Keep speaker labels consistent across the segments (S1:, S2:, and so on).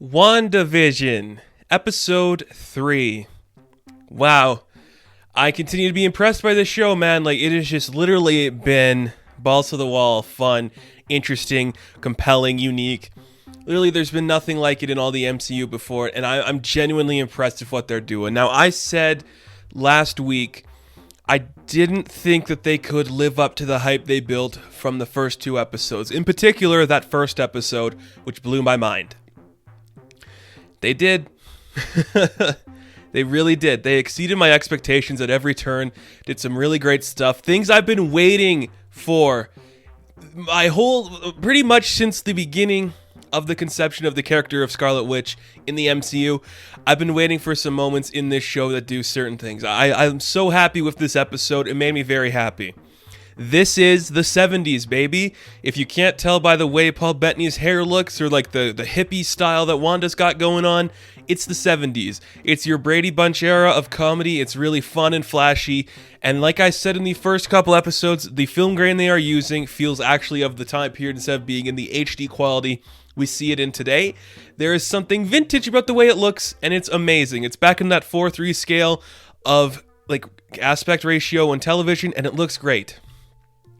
S1: WandaVision, Episode 3. Wow. I continue to be impressed by this show, man. Like, it has just literally been balls to the wall, fun, interesting, compelling, unique. Literally, there's been nothing like it in all the MCU before, and I'm genuinely impressed with what they're doing. Now, I said last week I didn't think that they could live up to the hype they built from the first two episodes. In particular, that first episode, which blew my mind. They did. They really did. They exceeded my expectations at every turn, did some really great stuff. Things I've been waiting for pretty much since the beginning of the conception of the character of Scarlet Witch in the MCU. I've been waiting for some moments in this show that do certain things. I'm so happy with this episode. It made me very happy. This is the 70s, baby. If you can't tell by the way Paul Bettany's hair looks or like the hippie style that Wanda's got going on, it's the 70s. It's your Brady Bunch era of comedy. It's really fun and flashy. And like I said in the first couple episodes, the film grain they are using feels actually of the time period instead of being in the HD quality we see it in today. There is something vintage about the way it looks, and it's amazing. It's back in that 4:3 scale of like aspect ratio on television, and it looks great.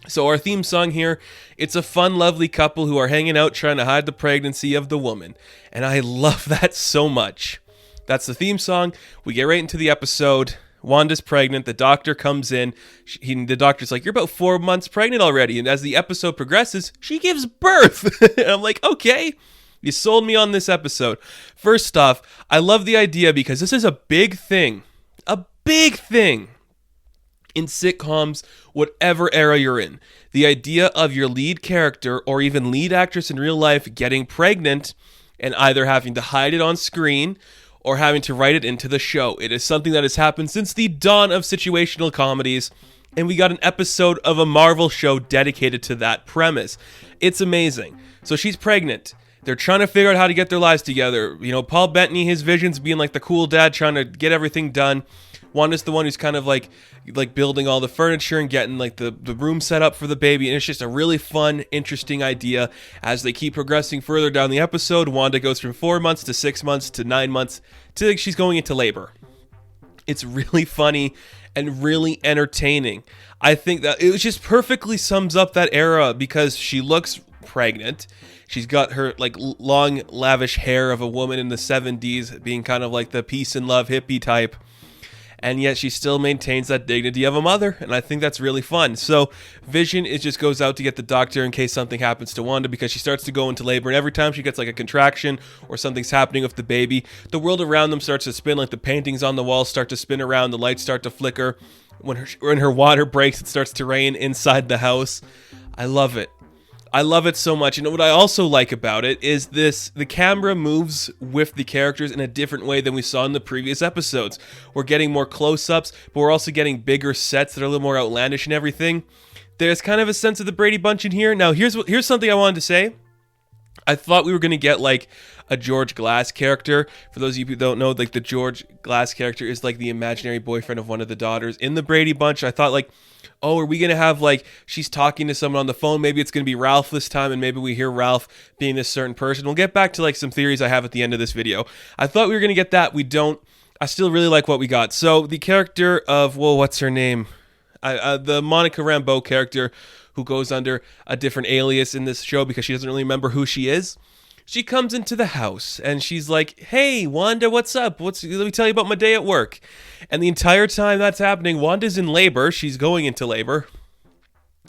S1: So our theme song here, it's a fun, lovely couple who are hanging out trying to hide the pregnancy of the woman. And I love that so much. That's the theme song. We get right into the episode. Wanda's pregnant. The doctor comes in. The doctor's like, you're about 4 months pregnant already. And as the episode progresses, she gives birth. And I'm like, okay, you sold me on this episode. First off, I love the idea because this is a big thing. A big thing. In sitcoms, whatever era you're in, the idea of your lead character or even lead actress in real life getting pregnant and either having to hide it on screen or having to write it into the show. It is something that has happened since the dawn of situational comedies, and we got an episode of a Marvel show dedicated to that premise. It's amazing. So she's pregnant. They're trying to figure out how to get their lives together. You know, Paul Bettany, his visions being like the cool dad trying to get everything done. Wanda's the one who's kind of like building all the furniture and getting like the room set up for the baby. And it's just a really fun, interesting idea. As they keep progressing further down the episode, Wanda goes from 4 months to 6 months to 9 months to like she's going into labor. It's really funny and really entertaining. I think that it just perfectly sums up that era because she looks pregnant. She's got her like long, lavish hair of a woman in the 70s, being kind of like the peace and love hippie type. And yet she still maintains that dignity of a mother. And I think that's really fun. So Vision just goes out to get the doctor in case something happens to Wanda because she starts to go into labor. And every time she gets like a contraction or something's happening with the baby, the world around them starts to spin, like the paintings on the walls start to spin around. The lights start to flicker. When her water breaks, it starts to rain inside the house. I love it. I love it so much. And what I also like about it is the camera moves with the characters in a different way than we saw in the previous episodes. We're getting more close-ups, but we're also getting bigger sets that are a little more outlandish and everything. There's kind of a sense of the Brady Bunch in here. Now, here's something I wanted to say. I thought we were going to get like a George Glass character. For those of you who don't know, like the George Glass character is like the imaginary boyfriend of one of the daughters in the Brady Bunch. I thought like, oh, are we going to have like, she's talking to someone on the phone. Maybe it's going to be Ralph this time. And maybe we hear Ralph being this certain person. We'll get back to like some theories I have at the end of this video. I thought we were going to get that. We don't. I still really like what we got. So the character of, well, what's her name? The Monica Rambeau character who goes under a different alias in this show because she doesn't really remember who she is. She comes into the house and she's like, hey, Wanda, what's up? Let me tell you about my day at work. And the entire time that's happening, Wanda's in labor. She's going into labor.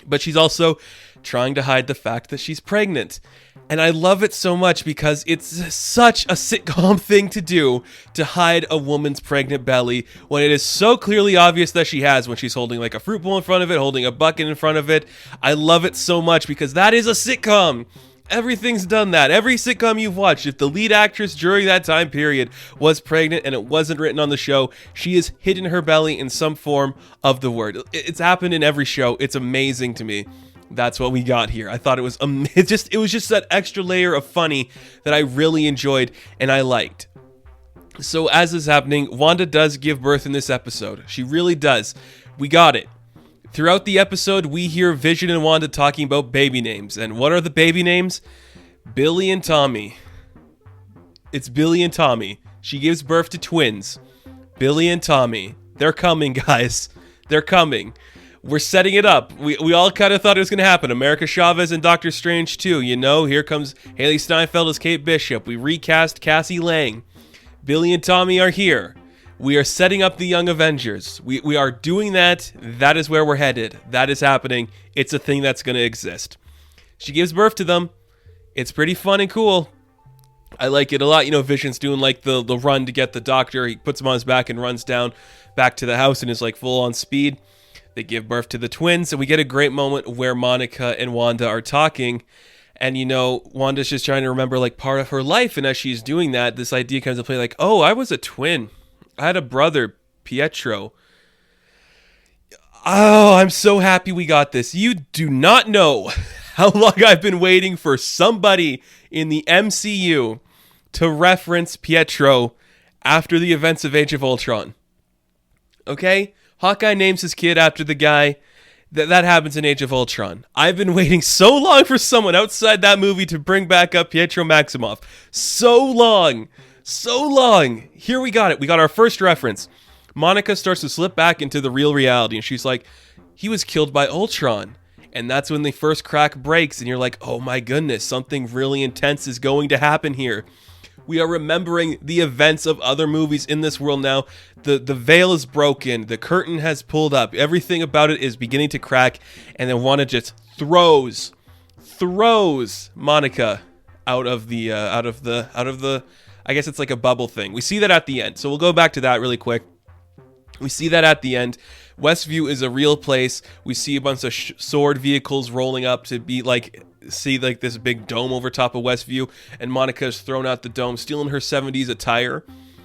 S1: But she's also trying to hide the fact that she's pregnant. And I love it so much because it's such a sitcom thing to do, to hide a woman's pregnant belly when it is so clearly obvious that she has, when she's holding like a fruit bowl in front of it, holding a bucket in front of it. I love it so much because that is a sitcom. Everything's done that. Every sitcom you've watched, if the lead actress during that time period was pregnant and it wasn't written on the show, she has hidden her belly in some form of the word. It's happened in every show. It's amazing to me. That's what we got here. I thought it was it was just that extra layer of funny that I really enjoyed and I liked. So as is happening, Wanda does give birth in this episode. She really does. We got it. Throughout the episode, we hear Vision and Wanda talking about baby names. And what are the baby names? Billy and Tommy. It's Billy and Tommy. She gives birth to twins. Billy and Tommy. They're coming, guys. They're coming. We're setting it up. We all kind of thought it was going to happen. America Chavez and Doctor Strange too. You know, here comes Haley Steinfeld as Kate Bishop. We recast Cassie Lang. Billy and Tommy are here. We are setting up the Young Avengers. We are doing that. That is where we're headed. That is happening. It's a thing that's going to exist. She gives birth to them. It's pretty fun and cool. I like it a lot. You know, Vision's doing like the run to get the doctor. He puts him on his back and runs down back to the house and is like full on speed. They give birth to the twins, and we get a great moment where Monica and Wanda are talking. And, you know, Wanda's just trying to remember, like, part of her life. And as she's doing that, this idea comes to play, like, oh, I was a twin. I had a brother, Pietro. Oh, I'm so happy we got this. You do not know how long I've been waiting for somebody in the MCU to reference Pietro after the events of Age of Ultron. Okay? Hawkeye names his kid after the guy. That happens in Age of Ultron. I've been waiting so long for someone outside that movie to bring back up Pietro Maximoff. So long. So long. Here we got it. We got our first reference. Monica starts to slip back into the real reality, and she's like, he was killed by Ultron. And that's when the first crack breaks, and you're like, oh my goodness, something really intense is going to happen here. We are remembering the events of other movies in this world now. The veil is broken. The curtain has pulled up. Everything about it is beginning to crack. And then Wanda just throws Monica out of the I guess it's like a bubble thing. We see that at the end. So we'll go back to that really quick. We see that at the end. Westview is a real place. We see a bunch of sword vehicles rolling up to be like, see like this big dome over top of Westview, and Monica's thrown out the dome, stealing her 70s attire,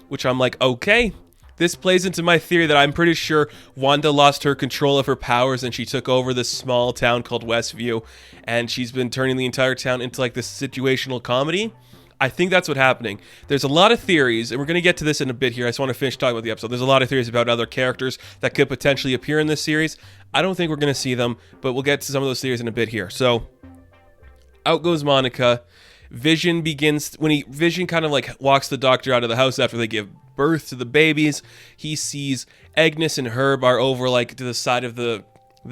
S1: which I'm like, okay. This plays into my theory that I'm pretty sure Wanda lost her control of her powers and she took over this small town called Westview, and she's been turning the entire town into like this situational comedy. I think that's what's happening. There's a lot of theories, and we're going to get to this in a bit here. I just want to finish talking about the episode. There's a lot of theories about other characters that could potentially appear in this series. I don't think we're going to see them, but we'll get to some of those theories in a bit here. So, out goes Monica. Vision Vision kind of like walks the doctor out of the house after they give birth to the babies. He sees Agnes and Herb are over like to the side of the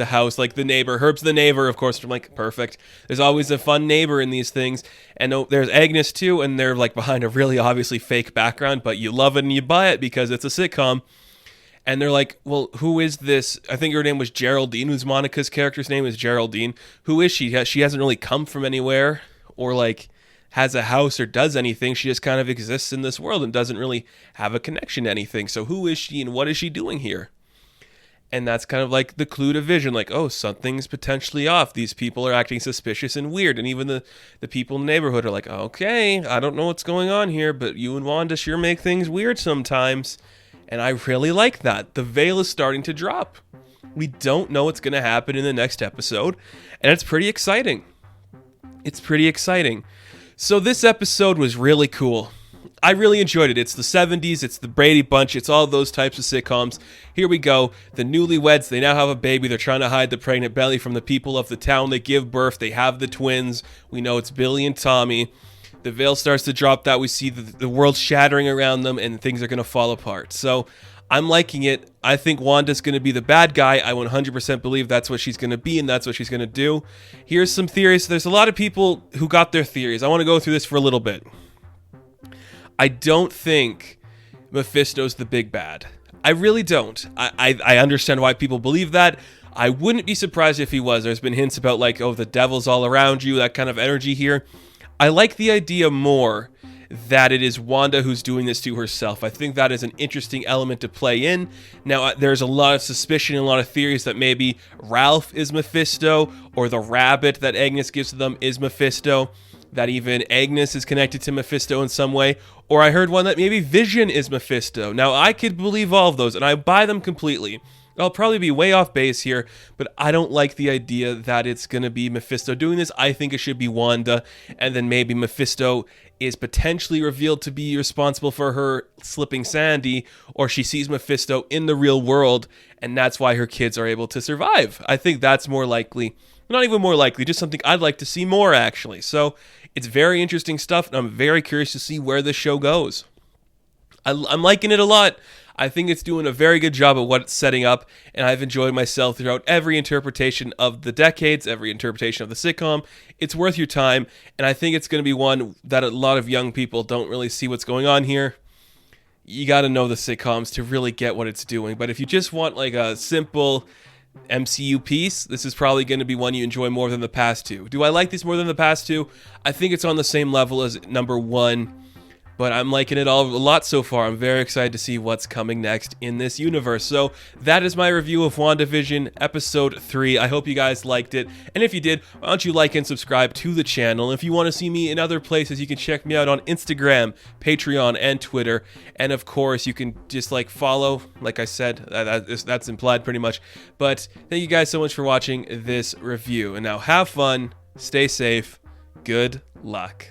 S1: house, like the neighbor. Herb's the neighbor, of course. I'm like, perfect. There's always a fun neighbor in these things. And there's Agnes too, and they're like behind a really obviously fake background, but you love it and you buy it because it's a sitcom. And they're like, well, who is this? I think her name was Geraldine, who's Monica's character's name is Geraldine. Who is she? She hasn't really come from anywhere or like has a house or does anything. She just kind of exists in this world and doesn't really have a connection to anything. So who is she and what is she doing here? And that's kind of like the clue to Vision, like, oh, something's potentially off. These people are acting suspicious and weird. And even the people in the neighborhood are like, okay, I don't know what's going on here, but you and Wanda sure make things weird sometimes. And I really like that. The veil is starting to drop. We don't know what's going to happen in the next episode. And it's pretty exciting. It's pretty exciting. So this episode was really cool. I really enjoyed it. It's the 70s, it's the Brady Bunch, it's all those types of sitcoms. Here we go. The newlyweds, they now have a baby. They're trying to hide the pregnant belly from the people of the town. They give birth. They have the twins. We know it's Billy and Tommy. The veil starts to drop that. We see the world shattering around them and things are going to fall apart. So I'm liking it. I think Wanda's going to be the bad guy. I 100% believe that's what she's going to be and that's what she's going to do. Here's some theories. There's a lot of people who got their theories. I want to go through this for a little bit. I don't think Mephisto's the big bad. I really don't. I understand why people believe that. I wouldn't be surprised if he was. There's been hints about like, oh, the devil's all around you, that kind of energy here. I like the idea more that it is Wanda who's doing this to herself. I think that is an interesting element to play in. Now, there's a lot of suspicion and a lot of theories that maybe Ralph is Mephisto or the rabbit that Agnes gives to them is Mephisto. That even Agnes is connected to Mephisto in some way. Or I heard one that maybe Vision is Mephisto. Now, I could believe all of those, and I buy them completely. I'll probably be way off base here, but I don't like the idea that it's going to be Mephisto doing this. I think it should be Wanda, and then maybe Mephisto is potentially revealed to be responsible for her slipping Sandy, or she sees Mephisto in the real world, and that's why her kids are able to survive. I think that's more likely Not even more likely, just something I'd like to see more, actually. So it's very interesting stuff, and I'm very curious to see where this show goes. I'm liking it a lot. I think it's doing a very good job of what it's setting up, and I've enjoyed myself throughout every interpretation of the decades, every interpretation of the sitcom. It's worth your time, and I think it's going to be one that a lot of young people don't really see what's going on here. You got to know the sitcoms to really get what it's doing, but if you just want like a simple MCU piece, this is probably going to be one you enjoy more than the past two. Do I like this more than the past two? I think it's on the same level as number one, but I'm liking it all a lot so far. I'm very excited to see what's coming next in this universe. So that is my review of WandaVision Episode 3. I hope you guys liked it. And if you did, why don't you like and subscribe to the channel. If you want to see me in other places, you can check me out on Instagram, Patreon, and Twitter. And of course, you can just follow, like I said, that's implied pretty much. But thank you guys so much for watching this review. And now have fun, stay safe, good luck.